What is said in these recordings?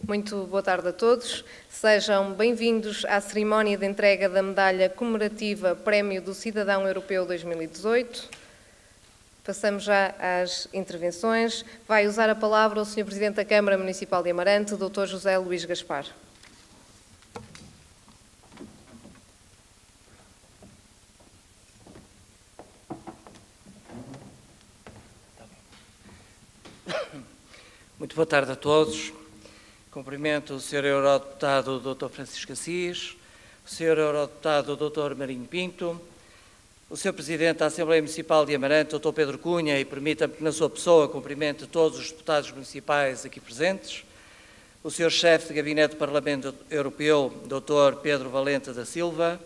Muito boa tarde a todos. Sejam bem-vindos à cerimónia de entrega da medalha comemorativa Prémio do Cidadão Europeu 2018. Passamos já às intervenções. Vai usar a palavra o Sr. Presidente da Câmara Municipal de Amarante, Dr. José Luís Gaspar. Muito boa tarde a todos. Cumprimento o Sr. Eurodeputado Dr. Francisco Assis, o Sr. Eurodeputado Dr. Marinho Pinto, o Sr. Presidente da Assembleia Municipal de Amarante, Dr. Pedro Cunha, e permita-me que na sua pessoa cumprimente todos os deputados municipais aqui presentes, o Sr. Chefe de Gabinete do Parlamento Europeu, Dr. Pedro Valente da Silva,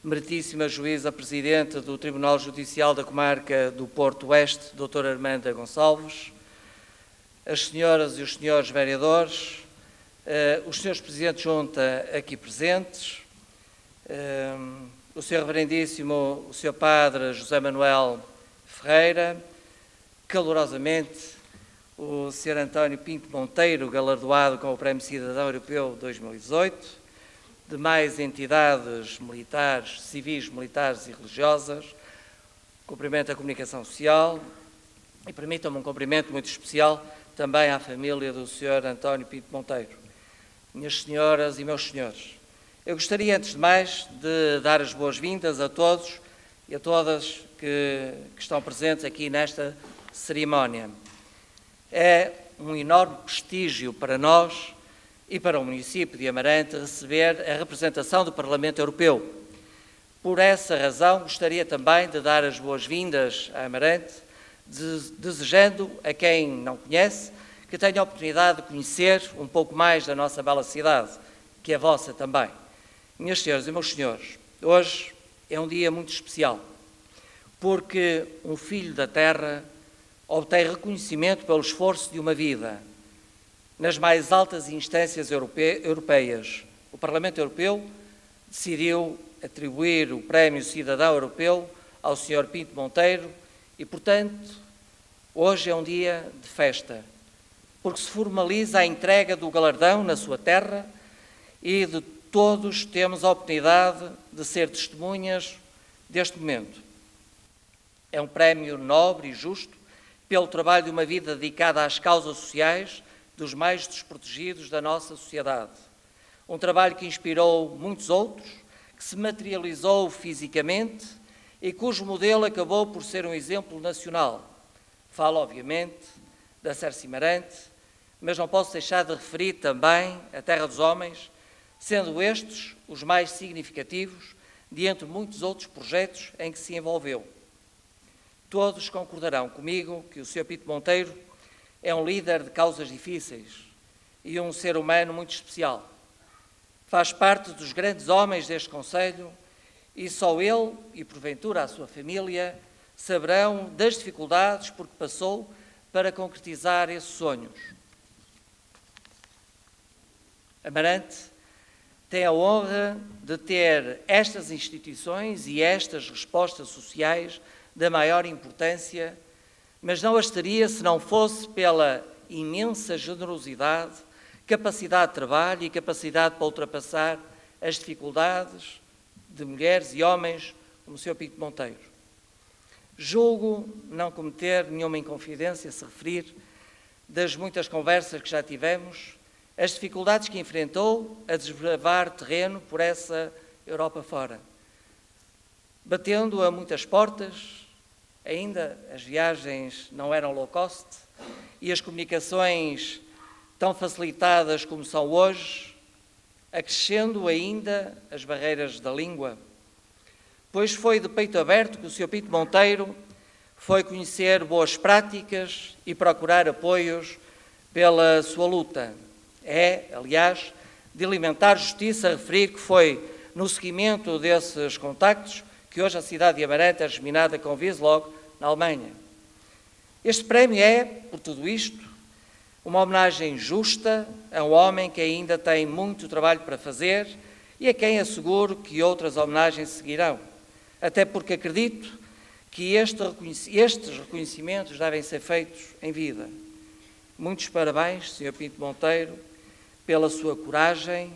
meritíssima Juíza Presidente do Tribunal Judicial da Comarca do Porto Oeste, Dr. Armanda Gonçalves, as senhoras e os senhores vereadores, os senhores Presidentes de Junta aqui presentes, o Sr. Reverendíssimo, o Sr. Padre José Manuel Ferreira, calorosamente o Sr. António Pinto Monteiro, galardoado com o Prémio Cidadão Europeu 2018, demais entidades militares, civis, militares e religiosas, cumprimento a comunicação social e permitam-me um cumprimento muito especial também à família do Sr. António Pinto Monteiro. Minhas senhoras e meus senhores, eu gostaria, antes de mais, de dar as boas-vindas a todos e a todas que estão presentes aqui nesta cerimónia. É um enorme prestígio para nós e para o município de Amarante receber a representação do Parlamento Europeu. Por essa razão, gostaria também de dar as boas-vindas a Amarante, desejando a quem não conhece que tenha a oportunidade de conhecer um pouco mais da nossa bela cidade, que é vossa também. Minhas senhoras e meus senhores, hoje é um dia muito especial, porque um filho da terra obtém reconhecimento pelo esforço de uma vida nas mais altas instâncias europeias. O Parlamento Europeu decidiu atribuir o Prémio Cidadão Europeu ao Sr. Pinto Monteiro e, portanto, hoje é um dia de festa, porque se formaliza a entrega do galardão na sua terra e de todos temos a oportunidade de ser testemunhas deste momento. É um prémio nobre e justo pelo trabalho de uma vida dedicada às causas sociais dos mais desprotegidos da nossa sociedade. Um trabalho que inspirou muitos outros, que se materializou fisicamente e cujo modelo acabou por ser um exemplo nacional. Falo, obviamente, da Cerce Amarante, mas não posso deixar de referir também a Terra dos Homens, sendo estes os mais significativos de entre muitos outros projetos em que se envolveu. Todos concordarão comigo que o Sr. Pinto Monteiro é um líder de causas difíceis e um ser humano muito especial. Faz parte dos grandes homens deste concelho e só ele e, porventura, a sua família saberão das dificuldades por que passou para concretizar esses sonhos. Amarante tem a honra de ter estas instituições e estas respostas sociais da maior importância, mas não as teria se não fosse pela imensa generosidade, capacidade de trabalho e capacidade para ultrapassar as dificuldades de mulheres e homens como o Sr. Pinto Monteiro. Julgo não cometer nenhuma inconfidência se referir das muitas conversas que já tivemos, as dificuldades que enfrentou a desbravar terreno por essa Europa fora. Batendo a muitas portas, ainda as viagens não eram low cost e as comunicações tão facilitadas como são hoje, acrescendo ainda as barreiras da língua. Pois foi de peito aberto que o Sr. Pinto Monteiro foi conhecer boas práticas e procurar apoios pela sua luta. É, aliás, de alimentar justiça referir que foi no seguimento desses contactos que hoje a cidade de Amarante é regiminada com Wieslog, na Alemanha. Este prémio é, por tudo isto, uma homenagem justa a um homem que ainda tem muito trabalho para fazer e a quem asseguro que outras homenagens seguirão. Até porque acredito que estes reconhecimentos devem ser feitos em vida. Muitos parabéns, Sr. Pinto Monteiro, pela sua coragem,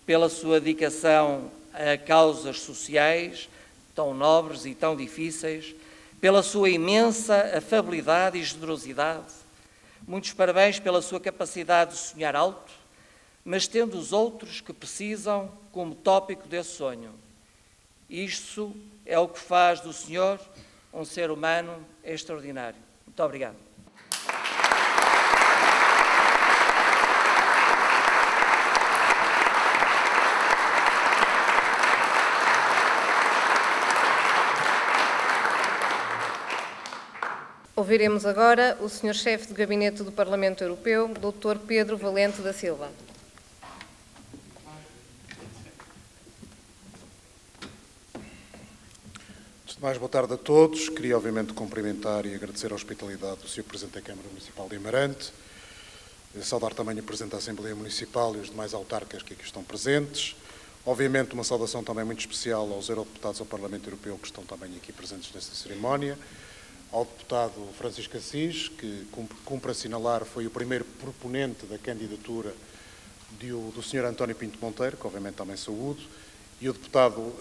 pela sua dedicação a causas sociais tão nobres e tão difíceis, pela sua imensa afabilidade e generosidade. Muitos parabéns pela sua capacidade de sonhar alto, mas tendo os outros que precisam como tópico desse sonho. Isso é o que faz do senhor um ser humano extraordinário. Muito obrigado. Ouviremos agora o Sr. Chefe de Gabinete do Parlamento Europeu, Dr. Pedro Valente da Silva. Antes de mais, boa tarde a todos. Queria, obviamente, cumprimentar e agradecer a hospitalidade do Sr. Presidente da Câmara Municipal de Amarante, saudar também o Presidente da Assembleia Municipal e os demais autarcas que aqui estão presentes. Obviamente, uma saudação também muito especial aos eurodeputados ao Parlamento Europeu que estão também aqui presentes nesta cerimónia. Ao deputado Francisco Assis, que cumpre assinalar foi o primeiro proponente da candidatura do Sr. António Pinto Monteiro, que obviamente também saúdo, e o deputado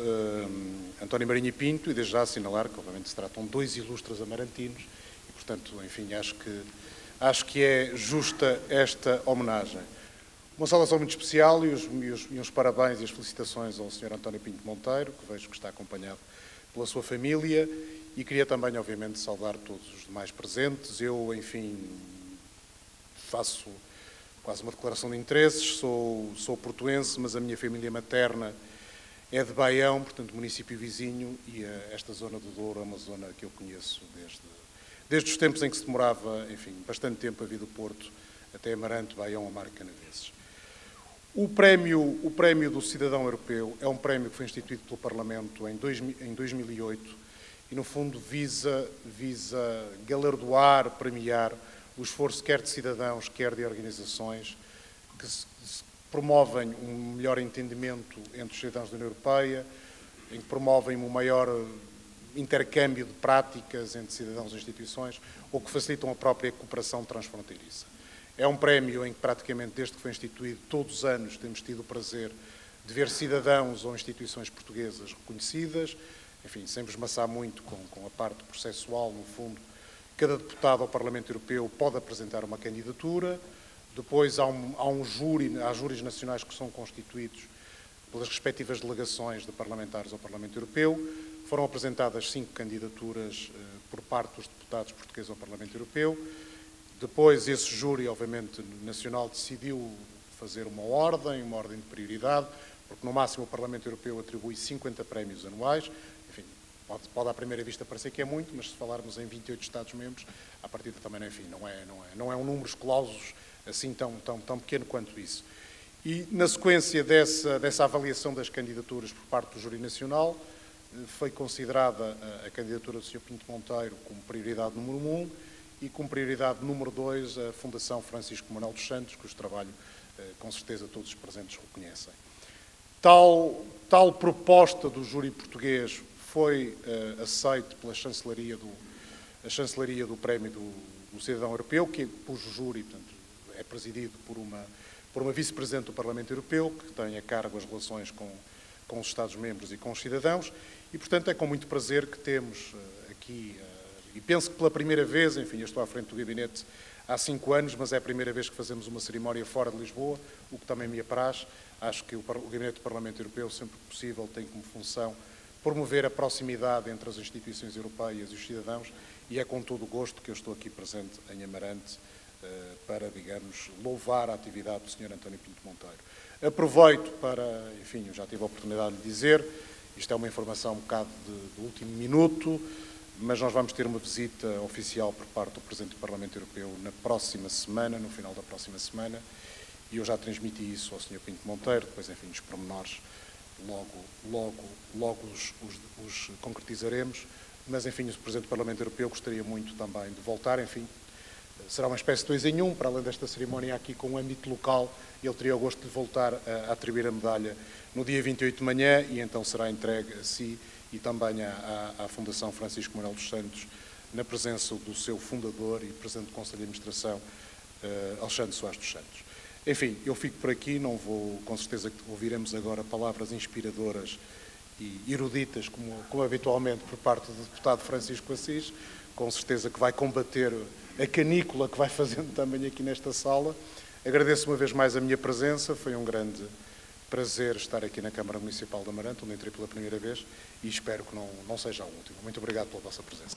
António Marinho e Pinto, e desde já assinalar que obviamente se tratam de dois ilustres amarantinos, e portanto, enfim, acho que é justa esta homenagem. Uma saudação muito especial e uns parabéns e as felicitações ao Sr. António Pinto Monteiro, que vejo que está acompanhado pela sua família. E queria também, obviamente, saudar todos os demais presentes. Eu, enfim, faço quase uma declaração de interesses. Sou portuense, mas a minha família materna é de Baião, portanto, município vizinho, e esta zona do Douro é uma zona que eu conheço desde os tempos em que se demorava, enfim, bastante tempo a vir do Porto até Amarante, Baião, Amaro e Canaveses. O prémio do Cidadão Europeu é um prémio que foi instituído pelo Parlamento em 2008, e, no fundo, visa galardoar, premiar o esforço quer de cidadãos, quer de organizações que promovem um melhor entendimento entre os cidadãos da União Europeia, em que promovem um maior intercâmbio de práticas entre cidadãos e instituições, ou que facilitam a própria cooperação transfronteiriça. É um prémio em que, praticamente, desde que foi instituído, todos os anos temos tido o prazer de ver cidadãos ou instituições portuguesas reconhecidas. Enfim, sem vos maçar muito com a parte processual, no fundo, cada deputado ao Parlamento Europeu pode apresentar uma candidatura, depois há júris nacionais que são constituídos pelas respectivas delegações de parlamentares ao Parlamento Europeu. Foram apresentadas 5 candidaturas por parte dos deputados portugueses ao Parlamento Europeu. Depois, esse júri, obviamente, nacional, decidiu fazer uma ordem de prioridade, porque no máximo o Parlamento Europeu atribui 50 prémios anuais. Enfim, pode à primeira vista parecer que é muito, mas se falarmos em 28 Estados-membros, à partida também, enfim, não é um número escolosos assim tão pequeno quanto isso. E, na sequência dessa avaliação das candidaturas por parte do júri nacional, foi considerada a candidatura do Sr. Pinto Monteiro como prioridade número 1 e como prioridade número 2 a Fundação Francisco Manuel dos Santos, cujo trabalho, com certeza, todos os presentes reconhecem. Tal proposta do júri português foi aceite pela chancelaria do Prémio do Cidadão Europeu, cujo júri, portanto, é presidido por uma vice-presidente do Parlamento Europeu, que tem a cargo as relações com os Estados-membros e com os cidadãos, e, portanto, é com muito prazer que temos aqui, e penso que pela primeira vez, enfim, eu estou à frente do gabinete há 5 anos, mas é a primeira vez que fazemos uma cerimónia fora de Lisboa, o que também me apraz. Acho que o Gabinete do Parlamento Europeu, sempre que possível, tem como função promover a proximidade entre as instituições europeias e os cidadãos, e é com todo o gosto que eu estou aqui presente em Amarante para, digamos, louvar a atividade do Sr. António Pinto Monteiro. Aproveito para, enfim, eu já tive a oportunidade de dizer, isto é uma informação um bocado de último minuto, mas nós vamos ter uma visita oficial por parte do Presidente do Parlamento Europeu na próxima semana, no final da próxima semana, e eu já transmiti isso ao Sr. Pinto Monteiro, depois, enfim, os pormenores logo os concretizaremos, mas, enfim, o Presidente do Parlamento Europeu gostaria muito também de voltar, enfim, será uma espécie de 2 em 1, para além desta cerimónia aqui com o âmbito local, ele teria o gosto de voltar a atribuir a medalha no dia 28 de manhã, e então será entregue a si e também à Fundação Francisco Manuel dos Santos, na presença do seu fundador e Presidente do Conselho de Administração, Alexandre Soares dos Santos. Enfim, eu fico por aqui, não vou, com certeza que ouviremos agora palavras inspiradoras e eruditas, como habitualmente por parte do deputado Francisco Assis, com certeza que vai combater a canícula que vai fazendo também aqui nesta sala. Agradeço uma vez mais a minha presença, foi um grande prazer estar aqui na Câmara Municipal de Amarante, onde entrei pela primeira vez, e espero que não seja a última. Muito obrigado pela vossa presença.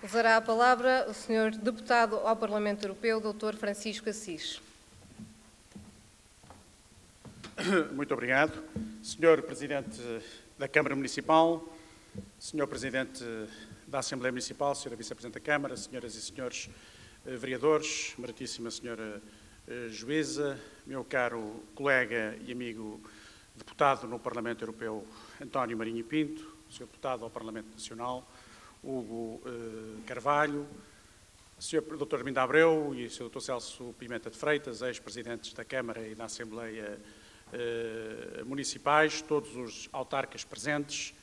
Usará a palavra o Sr. Deputado ao Parlamento Europeu, Dr. Francisco Assis. Muito obrigado. Sr. Presidente da Câmara Municipal, Sr. Presidente da Assembleia Municipal, Sra. Vice-Presidente da Câmara, Senhoras e Senhores Vereadores, meritíssima Sra. Juíza, meu caro colega e amigo deputado no Parlamento Europeu, António Marinho Pinto, Sr. Deputado ao Parlamento Nacional, Hugo Carvalho, Sr. Dr. Armindo Abreu e Sr. Dr. Celso Pimenta de Freitas, ex-presidentes da Câmara e da Assembleia Municipais, todos os autarcas presentes,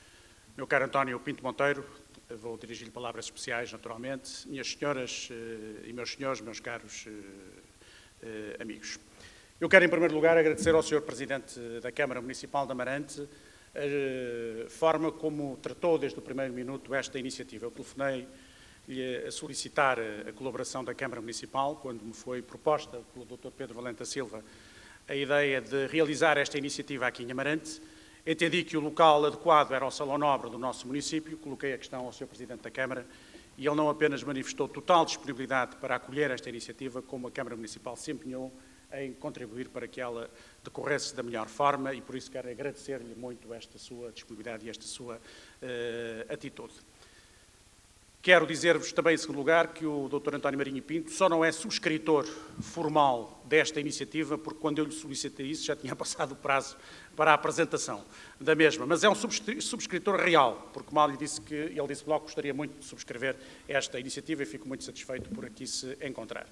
meu caro António Pinto Monteiro, vou dirigir-lhe palavras especiais, naturalmente, minhas senhoras e meus senhores, meus caros amigos. Eu quero, em primeiro lugar, agradecer ao Sr. Presidente da Câmara Municipal de Amarante a forma como tratou desde o primeiro minuto esta iniciativa. Eu telefonei-lhe a solicitar a colaboração da Câmara Municipal, quando me foi proposta pelo Dr. Pedro Valente Silva a ideia de realizar esta iniciativa aqui em Amarante. Entendi que o local adequado era o Salão Nobre do nosso município, coloquei a questão ao Sr. Presidente da Câmara e ele não apenas manifestou total disponibilidade para acolher esta iniciativa, como a Câmara Municipal se empenhou em contribuir para que ela decorresse da melhor forma e por isso quero agradecer-lhe muito esta sua disponibilidade e esta sua atitude. Quero dizer-vos também, em segundo lugar, que o Dr. António Marinho Pinto só não é subscritor formal desta iniciativa, porque quando eu lhe solicitei isso já tinha passado o prazo para a apresentação da mesma, mas é um subscritor real, porque mal lhe disse que ele disse logo que gostaria muito de subscrever esta iniciativa e fico muito satisfeito por aqui se encontrar.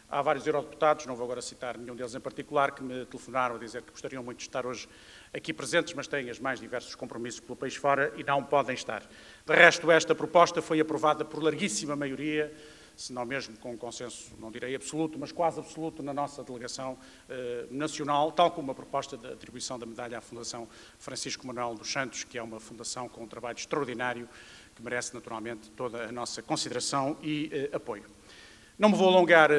Há vários eurodeputados, não vou agora citar nenhum deles em particular, que me telefonaram a dizer que gostariam muito de estar hoje aqui presentes, mas têm os mais diversos compromissos pelo país fora e não podem estar. De resto, esta proposta foi aprovada por larguíssima maioria, se não mesmo com consenso, não direi absoluto, mas quase absoluto na nossa delegação nacional, tal como a proposta de atribuição da medalha à Fundação Francisco Manuel dos Santos, que é uma fundação com um trabalho extraordinário, que merece naturalmente toda a nossa consideração e apoio. Não me vou alongar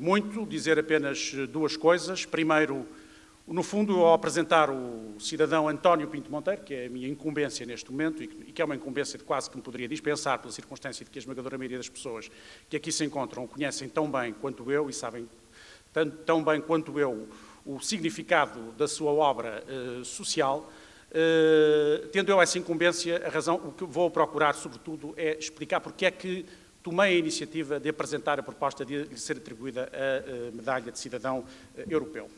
muito, dizer apenas duas coisas. Primeiro, no fundo, ao apresentar o cidadão António Pinto Monteiro, que é a minha incumbência neste momento e que é uma incumbência de quase que me poderia dispensar pela circunstância de que a esmagadora maioria das pessoas que aqui se encontram o conhecem tão bem quanto eu e sabem tão bem quanto eu o significado da sua obra social, tendo eu essa incumbência, a razão, o que vou procurar, sobretudo, é explicar porque é que tomei a iniciativa de apresentar a proposta de lhe ser atribuída a medalha de cidadão europeu.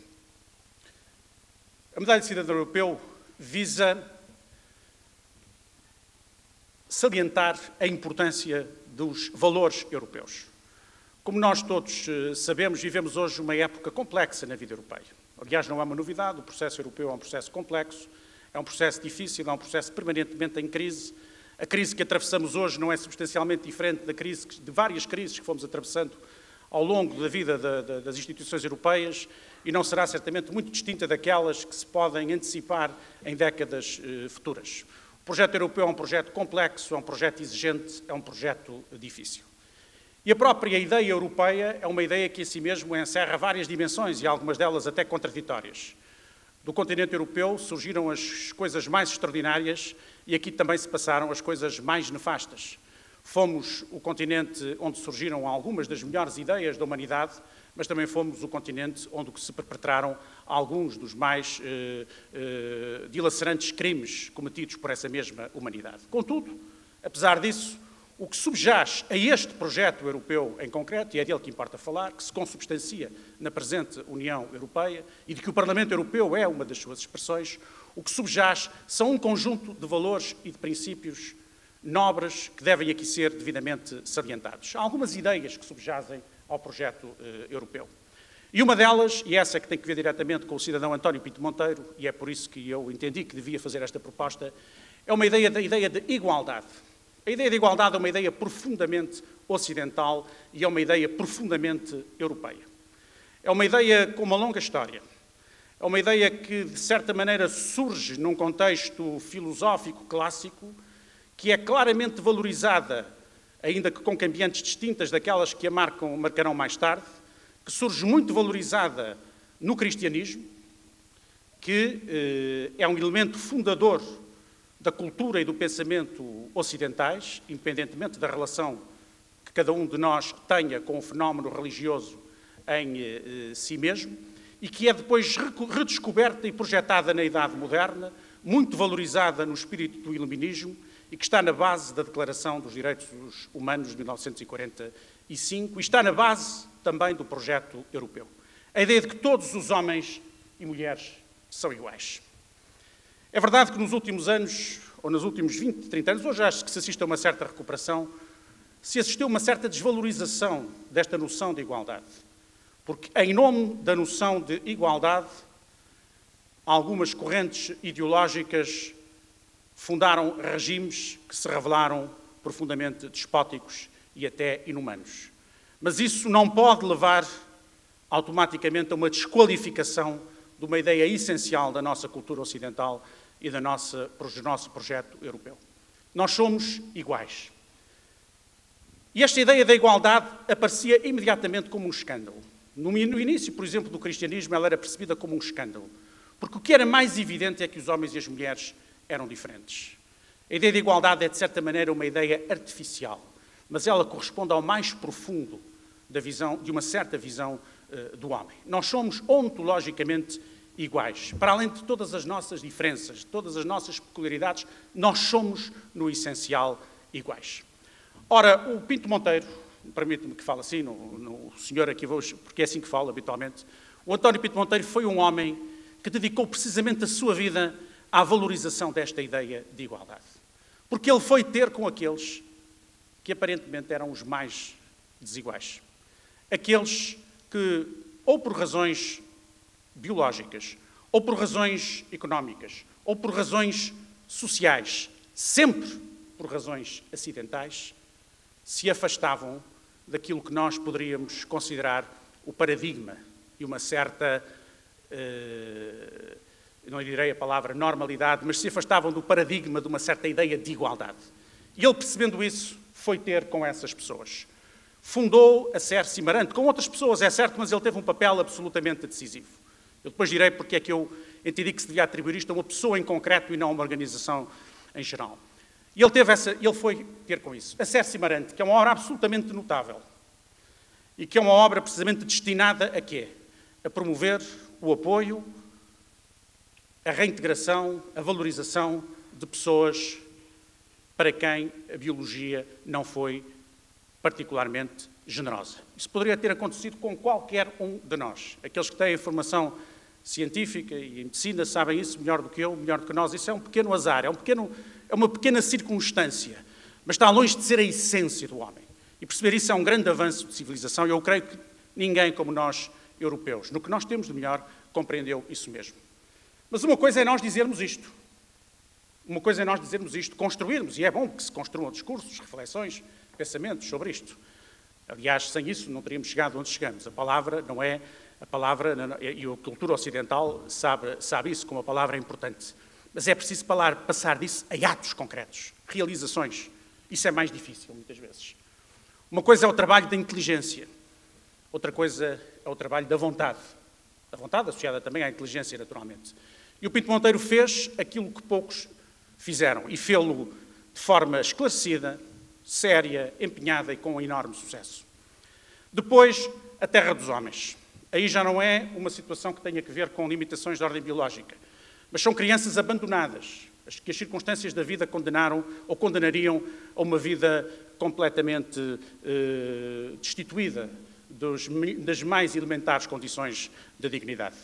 A medalha de cidadão europeu visa salientar a importância dos valores europeus. Como nós todos sabemos, vivemos hoje uma época complexa na vida europeia. Aliás, não é uma novidade, o processo europeu é um processo complexo, é um processo difícil, é um processo permanentemente em crise. A crise que atravessamos hoje não é substancialmente diferente de várias crises que fomos atravessando ao longo da vida das instituições europeias e não será certamente muito distinta daquelas que se podem antecipar em décadas futuras. O projeto europeu é um projeto complexo, é um projeto exigente, é um projeto difícil. E a própria ideia europeia é uma ideia que em si mesmo encerra várias dimensões e algumas delas até contraditórias. Do continente europeu surgiram as coisas mais extraordinárias e aqui também se passaram as coisas mais nefastas. Fomos o continente onde surgiram algumas das melhores ideias da humanidade, mas também fomos o continente onde se perpetraram alguns dos mais dilacerantes crimes cometidos por essa mesma humanidade. Contudo, apesar disso, o que subjaz a este projeto europeu em concreto, e é dele que importa falar, que se consubstancia na presente União Europeia e de que o Parlamento Europeu é uma das suas expressões, o que subjaz são um conjunto de valores e de princípios nobres que devem aqui ser devidamente salientados. Há algumas ideias que subjazem ao projeto europeu. E uma delas, e essa que tem que ver diretamente com o cidadão António Pinto Monteiro, e é por isso que eu entendi que devia fazer esta proposta, é uma ideia de igualdade. A ideia de igualdade é uma ideia profundamente ocidental e é uma ideia profundamente europeia. É uma ideia com uma longa história. É uma ideia que, de certa maneira, surge num contexto filosófico clássico, que é claramente valorizada, ainda que com cambiantes distintas daquelas que a marcarão mais tarde, que surge muito valorizada no cristianismo, que é um elemento fundador da cultura e do pensamento ocidentais, independentemente da relação que cada um de nós tenha com o fenómeno religioso em si mesmo, e que é depois redescoberta e projetada na Idade Moderna, muito valorizada no espírito do iluminismo e que está na base da Declaração dos Direitos Humanos de 1945 e está na base também do projeto europeu. A ideia de que todos os homens e mulheres são iguais. É verdade que nos últimos anos, ou nos últimos 20, 30 anos, hoje acho que se assiste a uma certa recuperação, se assistiu a uma certa desvalorização desta noção de igualdade. Porque, em nome da noção de igualdade, algumas correntes ideológicas fundaram regimes que se revelaram profundamente despóticos e até inumanos. Mas isso não pode levar automaticamente a uma desqualificação de uma ideia essencial da nossa cultura ocidental e do nosso projeto europeu. Nós somos iguais. E esta ideia da igualdade aparecia imediatamente como um escândalo. No início, por exemplo, do cristianismo, ela era percebida como um escândalo. Porque o que era mais evidente é que os homens e as mulheres eram diferentes. A ideia de igualdade é, de certa maneira, uma ideia artificial, mas ela corresponde ao mais profundo de uma certa visão do homem. Nós somos ontologicamente iguais. Para além de todas as nossas diferenças, todas as nossas peculiaridades, nós somos, no essencial, iguais. Ora, o Pinto Monteiro, permite-me que fale assim, no senhor aqui, porque é assim que falo habitualmente, o António Pinto Monteiro foi um homem que dedicou precisamente a sua vida à valorização desta ideia de igualdade. Porque ele foi ter com aqueles que aparentemente eram os mais desiguais. Aqueles que, ou por razões biológicas, ou por razões económicas, ou por razões sociais, sempre por razões acidentais, se afastavam daquilo que nós poderíamos considerar o paradigma e uma certa, não direi a palavra normalidade, mas se afastavam do paradigma de uma certa ideia de igualdade. E ele, percebendo isso, foi ter com essas pessoas. Fundou a Cerce Marante, com outras pessoas, é certo, mas ele teve um papel absolutamente decisivo. Eu depois direi porque é que eu entendi que se devia atribuir isto a uma pessoa em concreto e não a uma organização em geral. E ele foi ter com isso. A Cerce Marante, que é uma obra absolutamente notável e que é uma obra precisamente destinada a quê? A promover o apoio, a reintegração, a valorização de pessoas para quem a biologia não foi particularmente generosa. Isso poderia ter acontecido com qualquer um de nós. Aqueles que têm formação científica e em medicina sabem isso melhor do que eu, melhor do que nós. Isso é um pequeno azar, é uma pequena circunstância, mas está longe de ser a essência do homem. E perceber isso é um grande avanço de civilização e eu creio que ninguém como nós, europeus, no que nós temos de melhor, compreendeu isso mesmo. Mas uma coisa é nós dizermos isto. Uma coisa é nós dizermos isto, construirmos, e é bom que se construam discursos, reflexões, pensamentos sobre isto. Aliás, sem isso não teríamos chegado onde chegamos. A palavra não é a palavra, e a cultura ocidental sabe isso como uma palavra importante. Mas é preciso passar disso a atos concretos, realizações. Isso é mais difícil, muitas vezes. Uma coisa é o trabalho da inteligência, outra coisa é o trabalho da vontade. A vontade associada também à inteligência, naturalmente. E o Pinto Monteiro fez aquilo que poucos fizeram, e fê-lo de forma esclarecida, séria, empenhada e com um enorme sucesso. Depois, a terra dos homens. Aí já não é uma situação que tenha a ver com limitações de ordem biológica, mas são crianças abandonadas, que as circunstâncias da vida condenaram ou condenariam a uma vida completamente destituída das mais elementares condições de dignidade.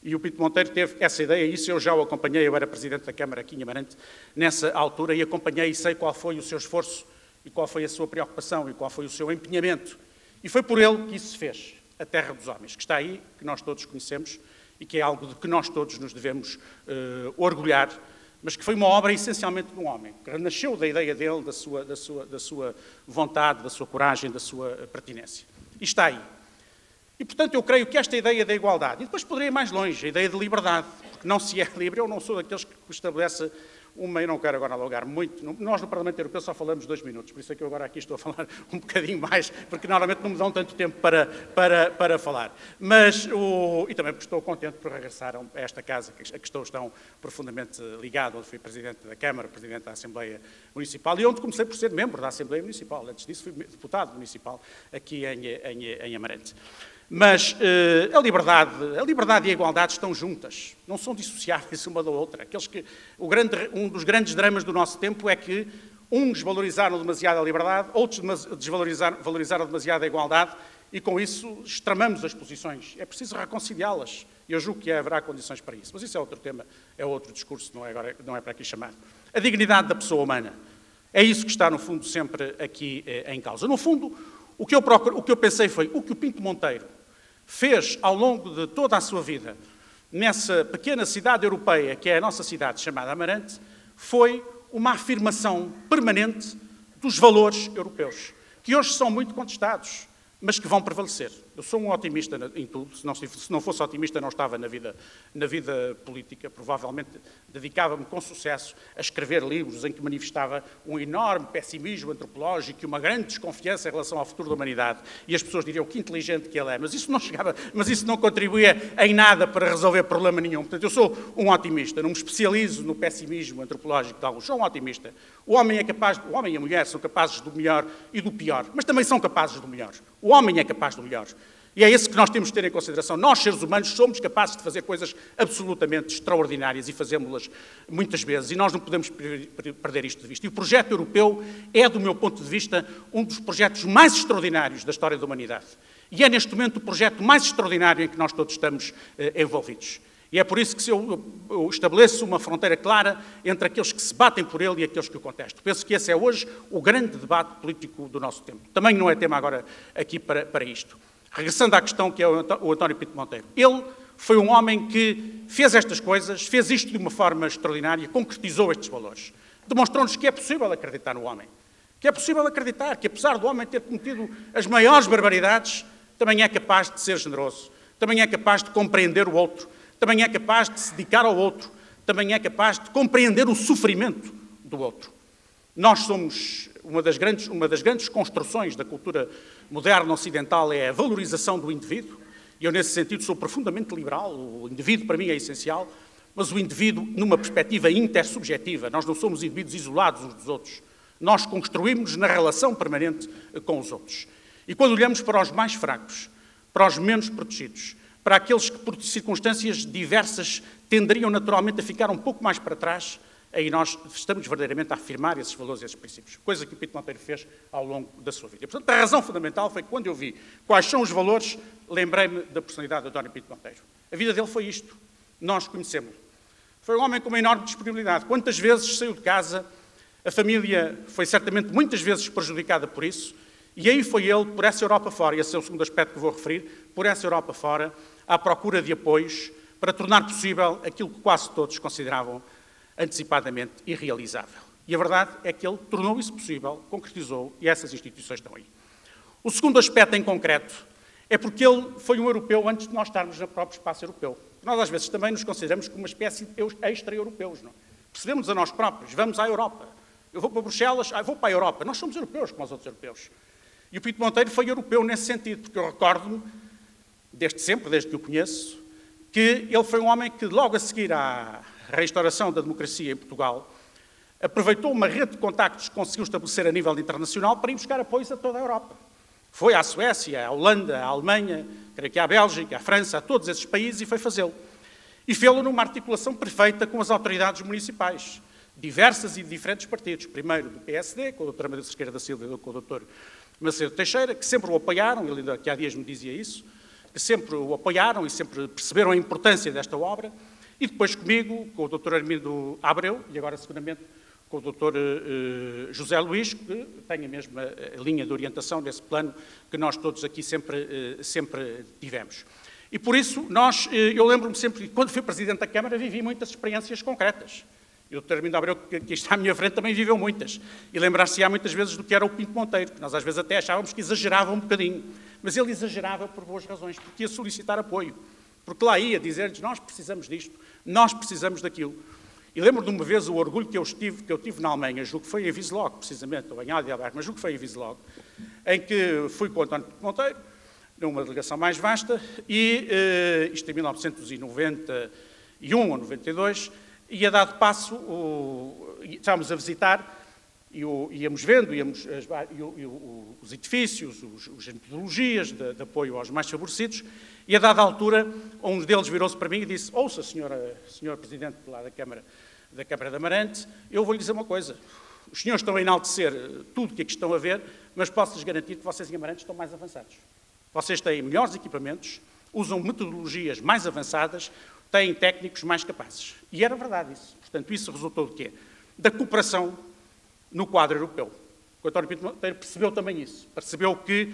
E o Pinto Monteiro teve essa ideia, isso eu já o acompanhei, eu era Presidente da Câmara aqui em Amarante, nessa altura, e acompanhei e sei qual foi o seu esforço, e qual foi a sua preocupação, e qual foi o seu empenhamento. E foi por ele que isso se fez, a terra dos homens, que está aí, que nós todos conhecemos, e que é algo de que nós todos nos devemos orgulhar, mas que foi uma obra essencialmente de um homem, que nasceu da ideia dele, da sua vontade, da sua coragem, da sua pertinência. E está aí. E, portanto, eu creio que esta ideia da igualdade, e depois poderia ir mais longe, a ideia de liberdade, porque não se é livre, eu não sou daqueles que estabelece uma, eu não quero agora alugar muito, nós no Parlamento Europeu só falamos 2 minutos, por isso é que eu agora aqui estou a falar um bocadinho mais, porque normalmente não me dão tanto tempo para falar. Mas, e também porque estou contente por regressar a esta casa, a que estou tão profundamente ligado, onde fui Presidente da Câmara, Presidente da Assembleia Municipal, e onde comecei por ser membro da Assembleia Municipal. Antes disso fui deputado municipal aqui em Amarante. Mas a liberdade e a igualdade estão juntas, não são dissociáveis uma da outra. Um dos grandes dramas do nosso tempo é que uns valorizaram demasiado a liberdade, outros valorizaram demasiado a igualdade e com isso extremamos as posições. É preciso reconciliá-las e eu julgo que haverá condições para isso. Mas isso é outro tema, é outro discurso, não é para aqui chamado. A dignidade da pessoa humana. É isso que está, no fundo, sempre aqui em causa. No fundo, o que eu pensei foi o que o Pinto Monteiro fez ao longo de toda a sua vida nessa pequena cidade europeia, que é a nossa cidade chamada Amarante, foi uma afirmação permanente dos valores europeus, que hoje são muito contestados, mas que vão prevalecer. Eu sou um otimista em tudo, se não fosse otimista não estava na vida política, provavelmente dedicava-me com sucesso a escrever livros em que manifestava um enorme pessimismo antropológico e uma grande desconfiança em relação ao futuro da humanidade. E as pessoas diriam que inteligente que ele é, mas isso não contribuía em nada para resolver problema nenhum. Portanto, eu sou um otimista, não me especializo no pessimismo antropológico de alguns, sou um otimista. O homem e a mulher são capazes do melhor e do pior, mas também são capazes do melhor. O homem é capaz do melhor. E é isso que nós temos de ter em consideração. Nós, seres humanos, somos capazes de fazer coisas absolutamente extraordinárias e fazemos-las muitas vezes. E nós não podemos perder isto de vista. E o projeto europeu é, do meu ponto de vista, um dos projetos mais extraordinários da história da humanidade. E é, neste momento, o projeto mais extraordinário em que nós todos estamos envolvidos. E é por isso que eu estabeleço uma fronteira clara entre aqueles que se batem por ele e aqueles que o contestam. Penso que esse é hoje o grande debate político do nosso tempo. Também não é tema agora aqui para isto. Regressando à questão que é o António Pinto Monteiro. Ele foi um homem que fez estas coisas, fez isto de uma forma extraordinária, concretizou estes valores. Demonstrou-nos que é possível acreditar no homem. Que é possível acreditar que, apesar do homem ter cometido as maiores barbaridades, também é capaz de ser generoso, também é capaz de compreender o outro, também é capaz de se dedicar ao outro, também é capaz de compreender o sofrimento do outro. Nós somos, uma das grandes construções da cultura moderna ocidental é a valorização do indivíduo, e eu nesse sentido sou profundamente liberal, o indivíduo para mim é essencial, mas o indivíduo numa perspectiva intersubjetiva, nós não somos indivíduos isolados uns dos outros, nós construímos na relação permanente com os outros. E quando olhamos para os mais fracos, para os menos protegidos, para aqueles que por circunstâncias diversas tenderiam naturalmente a ficar um pouco mais para trás, aí nós estamos verdadeiramente a afirmar esses valores e esses princípios, coisa que o Pinto Monteiro fez ao longo da sua vida. E, portanto, a razão fundamental foi que quando eu vi quais são os valores, lembrei-me da personalidade de António Pinto Monteiro. A vida dele foi isto, nós conhecemos-lo. Foi um homem com uma enorme disponibilidade. Quantas vezes saiu de casa, a família foi certamente muitas vezes prejudicada por isso, e aí foi ele, por essa Europa fora, e esse é o segundo aspecto que vou referir, por essa Europa fora, à procura de apoios para tornar possível aquilo que quase todos consideravam antecipadamente irrealizável. E a verdade é que ele tornou isso possível, concretizou, e essas instituições estão aí. O segundo aspecto em concreto é porque ele foi um europeu antes de nós estarmos no próprio espaço europeu. Nós às vezes também nos consideramos como uma espécie de extra-europeus, não? Percebemos a nós próprios, vamos à Europa. Eu vou para Bruxelas, vou para a Europa. Nós somos europeus como os outros europeus. E o Pinto Monteiro foi europeu nesse sentido, porque eu recordo-me, desde que o conheço, que ele foi um homem que logo a seguir à restauração da democracia em Portugal, aproveitou uma rede de contactos que conseguiu estabelecer a nível internacional para ir buscar apoios a toda a Europa. Foi à Suécia, à Holanda, à Alemanha, creio que à Bélgica, à França, a todos esses países e foi fazê-lo. E fê-lo numa articulação perfeita com as autoridades municipais, diversas e de diferentes partidos. Primeiro do PSD, com a doutora Maria Cerqueira da Silva e com o doutor Macedo Teixeira, que sempre o apoiaram, ele ainda que há dias me dizia isso, que sempre o apoiaram e sempre perceberam a importância desta obra. E depois comigo, com o Dr. Armindo Abreu, e agora seguramente com o Dr. José Luís, que tem a mesma linha de orientação desse plano que nós todos aqui sempre tivemos. E por isso, eu lembro-me sempre que, quando fui Presidente da Câmara, vivi muitas experiências concretas. E o Dr. Armindo Abreu, que aqui está à minha frente, também viveu muitas. E lembrar-se-á muitas vezes do que era o Pinto Monteiro, que nós às vezes até achávamos que exagerava um bocadinho. Mas ele exagerava por boas razões, porque ia solicitar apoio. Porque lá ia dizer-lhes, nós precisamos disto, nós precisamos daquilo. E lembro de uma vez o orgulho que eu tive na Alemanha, julgo que foi em Wiesloch, precisamente, ou em Heidelberg, mas julgo que foi em Wiesloch, em que fui com o António Pinto Monteiro, numa delegação mais vasta, e isto em 1991 ou 92, e a dado passo, estávamos a visitar, íamos vendo os edifícios, as metodologias de apoio aos mais favorecidos, e a dada altura, um deles virou-se para mim e disse, ouça, senhor Presidente lá da Câmara de Amarante, eu vou-lhe dizer uma coisa, os senhores estão a enaltecer tudo o que aqui estão a ver, mas posso-lhes garantir que vocês em Amarante estão mais avançados. Vocês têm melhores equipamentos, usam metodologias mais avançadas, têm técnicos mais capazes. E era verdade isso. Portanto, isso resultou de quê? Da cooperação no quadro europeu. O António Pinto Monteiro percebeu também isso. Percebeu que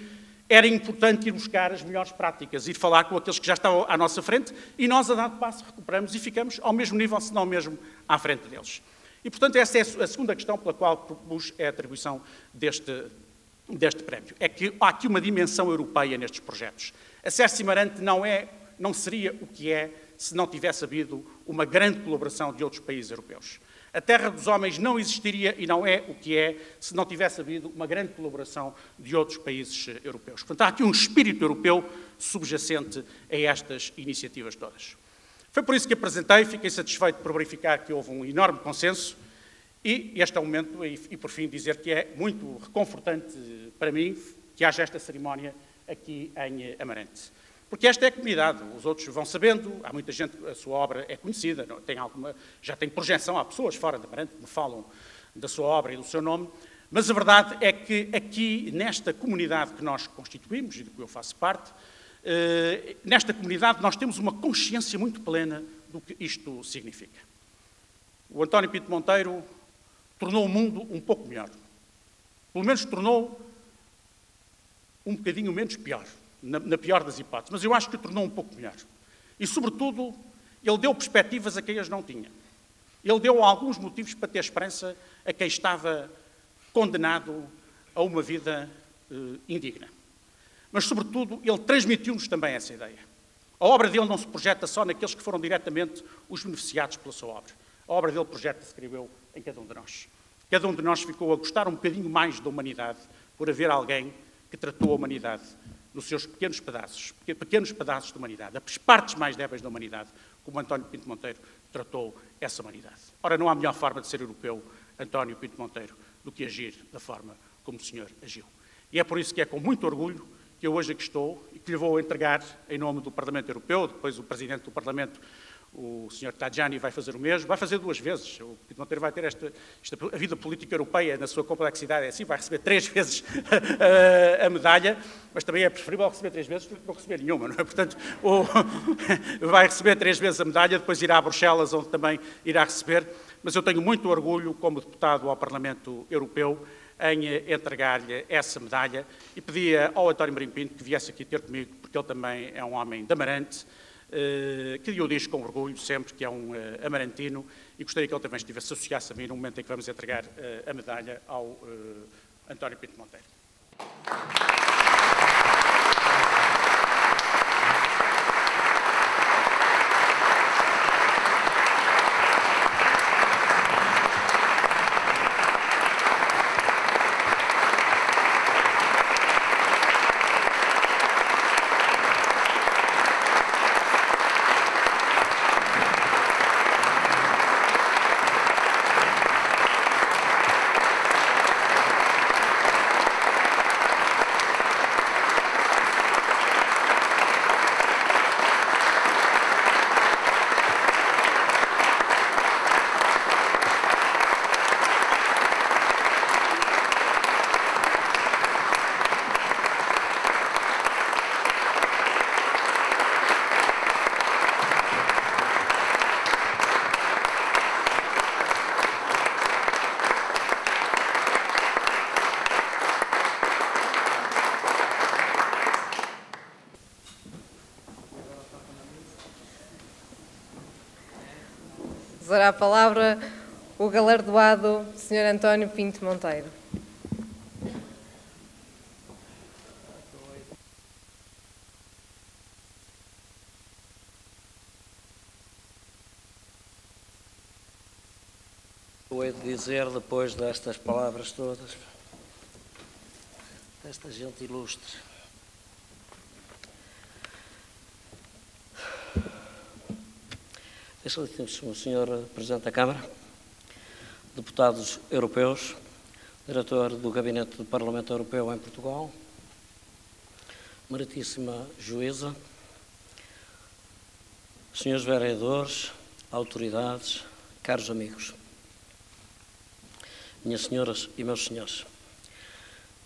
era importante ir buscar as melhores práticas, ir falar com aqueles que já estavam à nossa frente, e nós, a dado passo, recuperamos e ficamos ao mesmo nível, se não mesmo à frente deles. E, portanto, essa é a segunda questão pela qual propus a atribuição deste prémio. É que há aqui uma dimensão europeia nestes projetos. A SERS Amarante não seria o que é se não tivesse havido uma grande colaboração de outros países europeus. A Terra dos Homens não existiria e não é o que é se não tivesse havido uma grande colaboração de outros países europeus. Portanto, há aqui um espírito europeu subjacente a estas iniciativas todas. Foi por isso que apresentei, fiquei satisfeito por verificar que houve um enorme consenso e este é o momento, e por fim dizer que é muito reconfortante para mim que haja esta cerimónia aqui em Amarante. Porque esta é a comunidade, os outros vão sabendo, há muita gente, a sua obra é conhecida, já tem projeção, há pessoas fora de Amarante que me falam da sua obra e do seu nome, mas a verdade é que aqui, nesta comunidade que nós constituímos e de que eu faço parte, nesta comunidade nós temos uma consciência muito plena do que isto significa. O António Pinto Monteiro tornou o mundo um pouco melhor. Pelo menos tornou um bocadinho menos pior. Na pior das hipóteses, mas eu acho que o tornou um pouco melhor. E, sobretudo, ele deu perspectivas a quem as não tinha. Ele deu alguns motivos para ter esperança a quem estava condenado a uma vida indigna. Mas, sobretudo, ele transmitiu-nos também essa ideia. A obra dele não se projeta só naqueles que foram diretamente os beneficiados pela sua obra. A obra dele projeta-se, creio eu, em cada um de nós. Cada um de nós ficou a gostar um bocadinho mais da humanidade por haver alguém que tratou a humanidade nos seus pequenos pedaços de humanidade, as partes mais débeis da humanidade, como António Pinto Monteiro tratou essa humanidade. Ora, não há melhor forma de ser europeu, António Pinto Monteiro, do que agir da forma como o senhor agiu. E é por isso que é com muito orgulho que eu hoje aqui estou e que lhe vou entregar, em nome do Parlamento Europeu, depois o Presidente do Parlamento, o Sr. Tajani, vai fazer o mesmo, vai fazer 2 vezes. O Pinto Monteiro vai ter a vida política europeia na sua complexidade, é assim, vai receber 3 vezes a medalha, mas também é preferível receber 3 vezes do que não receber nenhuma, não é? Portanto, vai receber 3 vezes a medalha, depois irá a Bruxelas, onde também irá receber, mas eu tenho muito orgulho, como deputado ao Parlamento Europeu, em entregar-lhe essa medalha e pedia ao António Marinho Pinto que viesse aqui ter comigo, porque ele também é um homem de Amarante, que eu diz com orgulho sempre que é um amarantino e gostaria que ele também estivesse associado a mim no momento em que vamos entregar a medalha ao António Pinto Monteiro. Dará a palavra o galardoado Sr. António Pinto Monteiro. Eu hei de dizer, depois destas palavras todas, desta gente ilustre, excelentíssimo Sr. Presidente da Câmara, deputados europeus, diretor do Gabinete do Parlamento Europeu em Portugal, meritíssima juíza, senhores vereadores, autoridades, caros amigos, minhas senhoras e meus senhores.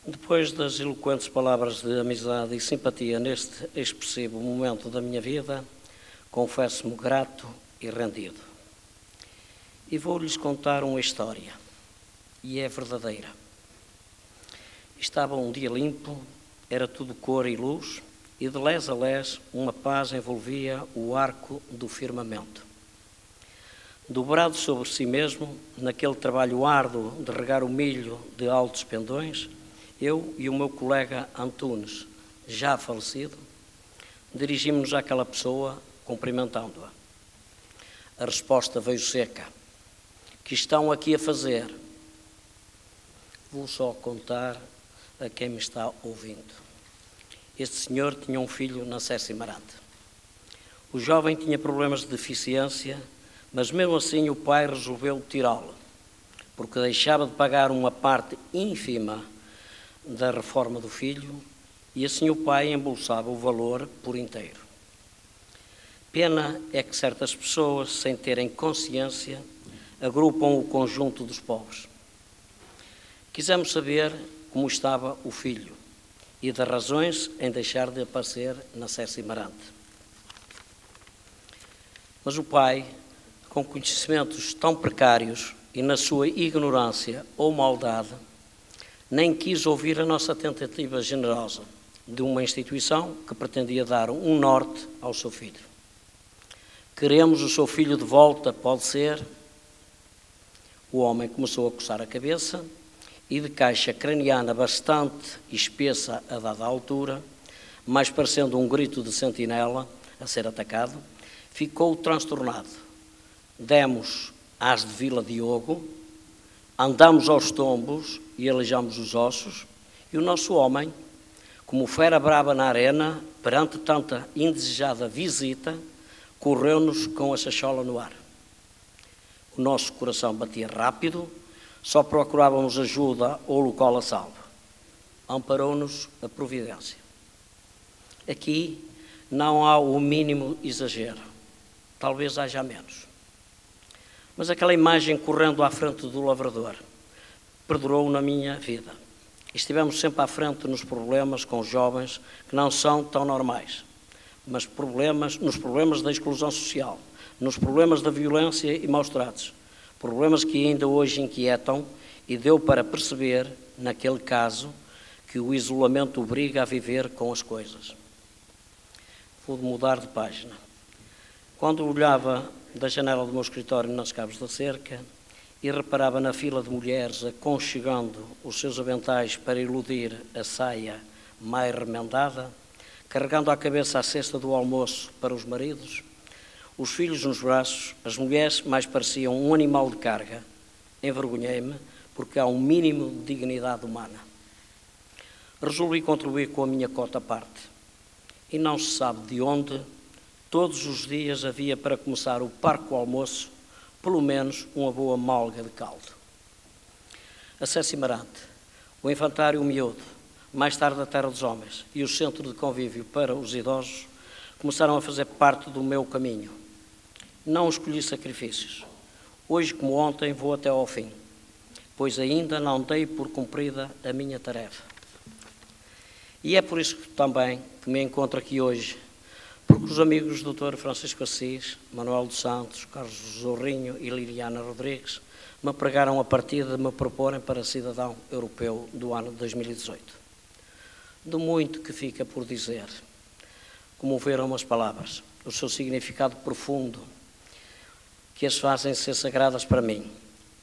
Depois das eloquentes palavras de amizade e simpatia neste expressivo momento da minha vida, confesso-me grato e rendido. E vou-lhes contar uma história, e é verdadeira. Estava um dia limpo, era tudo cor e luz, e de lés a lés uma paz envolvia o arco do firmamento. Dobrado sobre si mesmo, naquele trabalho árduo de regar o milho de altos pendões, eu e o meu colega Antunes, já falecido, dirigimos-nos àquela pessoa, cumprimentando-a. A resposta veio seca. Que estão aqui a fazer? Vou só contar a quem me está ouvindo. Este senhor tinha um filho na César Marante. O jovem tinha problemas de deficiência, mas mesmo assim o pai resolveu tirá-lo, porque deixava de pagar uma parte ínfima da reforma do filho e assim o pai embolsava o valor por inteiro. Pena é que certas pessoas, sem terem consciência, agrupam o conjunto dos pobres. Quisemos saber como estava o filho e das razões em deixar de aparecer na César Marante. Mas o pai, com conhecimentos tão precários e na sua ignorância ou maldade, nem quis ouvir a nossa tentativa generosa de uma instituição que pretendia dar um norte ao seu filho. Queremos o seu filho de volta, pode ser? O homem começou a coçar a cabeça e, de caixa craniana bastante espessa a dada altura, mais parecendo um grito de sentinela a ser atacado, ficou transtornado. Demos às de Vila Diogo, andamos aos tombos e aleijamos os ossos, e o nosso homem, como fera brava na arena, perante tanta indesejada visita, correu-nos com a sachola no ar. O nosso coração batia rápido, só procurávamos ajuda ou local a salvo. Amparou-nos a providência. Aqui não há o mínimo exagero, talvez haja menos. Mas aquela imagem correndo à frente do lavrador perdurou na minha vida. Estivemos sempre à frente nos problemas com os jovens que não são tão normais, mas nos problemas da exclusão social, nos problemas da violência e maus tratos, problemas que ainda hoje inquietam, e deu para perceber, naquele caso, que o isolamento obriga a viver com as coisas. Vou mudar de página. Quando olhava da janela do meu escritório nas Cabos da Cerca e reparava na fila de mulheres aconchegando os seus aventais para iludir a saia mais remendada, carregando à cabeça a cesta do almoço para os maridos, os filhos nos braços, as mulheres mais pareciam um animal de carga. Envergonhei-me, porque há um mínimo de dignidade humana. Resolvi contribuir com a minha cota à parte. E não se sabe de onde, todos os dias havia para começar o parco almoço, pelo menos uma boa malga de caldo. A César Marante, o Infantário Miúdo, mais tarde a Terra dos Homens e o Centro de Convívio para os Idosos começaram a fazer parte do meu caminho. Não escolhi sacrifícios. Hoje, como ontem, vou até ao fim, pois ainda não dei por cumprida a minha tarefa. E é por isso também que me encontro aqui hoje, porque os amigos do Dr. Francisco Assis, Manuel dos Santos, Carlos Zorrinho e Liliana Rodrigues me pregaram a partida de me proporem para cidadão europeu do ano 2018. De muito que fica por dizer, comoveram as palavras, o seu significado profundo, que as fazem ser sagradas para mim.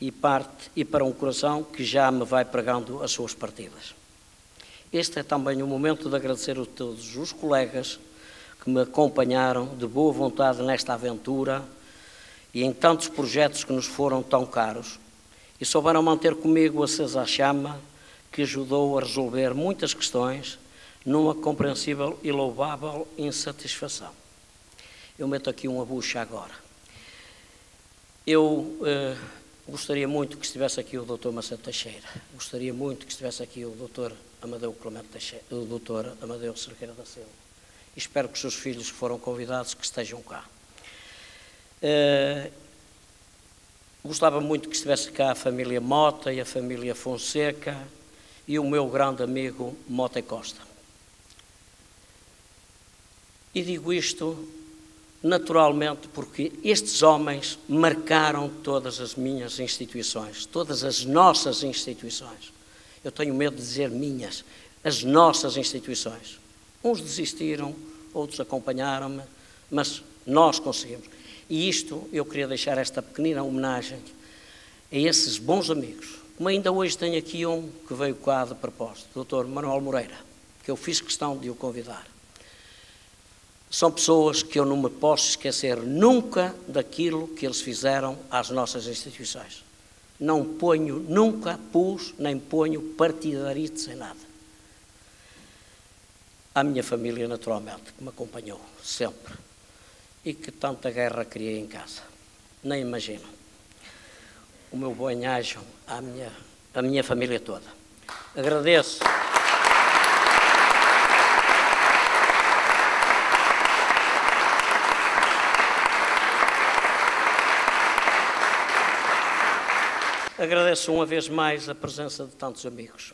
e para um coração que já me vai pregando as suas partidas. Este é também o momento de agradecer a todos os colegas que me acompanharam de boa vontade nesta aventura e em tantos projetos que nos foram tão caros e souberam manter comigo acesa a chama que ajudou a resolver muitas questões numa compreensível e louvável insatisfação. Eu meto aqui uma bucha agora. Eu gostaria muito que estivesse aqui o Dr. Macedo Teixeira, gostaria muito que estivesse aqui o Dr. Amadeu Clemente Teixeira, o Dr. Amadeu Cerqueira da Silva. E espero que os seus filhos que foram convidados que estejam cá. Gostava muito que estivesse cá a família Mota e a família Fonseca e o meu grande amigo Mota Costa. E digo isto naturalmente porque estes homens marcaram todas as minhas instituições, todas as nossas instituições. Eu tenho medo de dizer minhas, as nossas instituições. Uns desistiram, outros acompanharam-me, mas nós conseguimos. E isto, eu queria deixar esta pequenina homenagem a esses bons amigos, como ainda hoje tenho aqui um que veio cá de propósito, o Dr. Manuel Moreira, que eu fiz questão de o convidar. São pessoas que eu não me posso esquecer nunca daquilo que eles fizeram às nossas instituições. Não ponho, nunca pus, nem ponho partidaritos em nada. À minha família, naturalmente, que me acompanhou sempre e que tanta guerra criei em casa. Nem imagino. O meu bem-aja à minha família toda. Agradeço. Agradeço uma vez mais a presença de tantos amigos.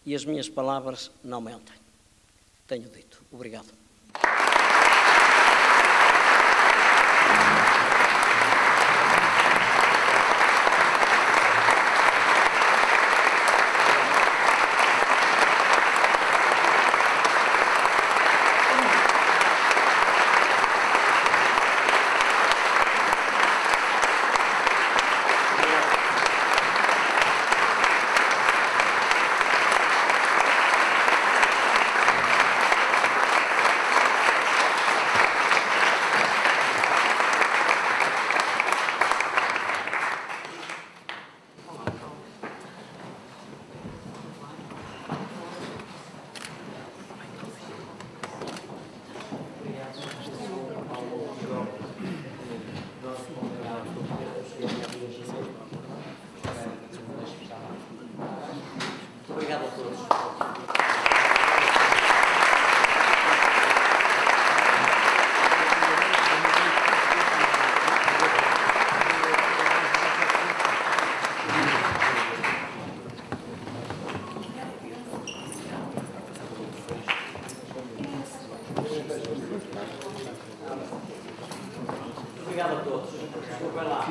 E as minhas palavras não mentem. Tenho dito. Obrigado. Obrigado a todos. Obrigado a todos. Desculpem lá.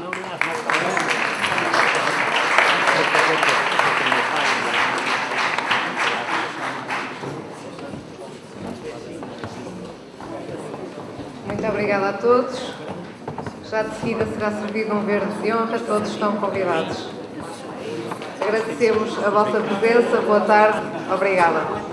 Muito obrigada a todos. Já de seguida será servido um verde de honra. Todos estão convidados. Agradecemos a vossa presença. Boa tarde. Obrigada.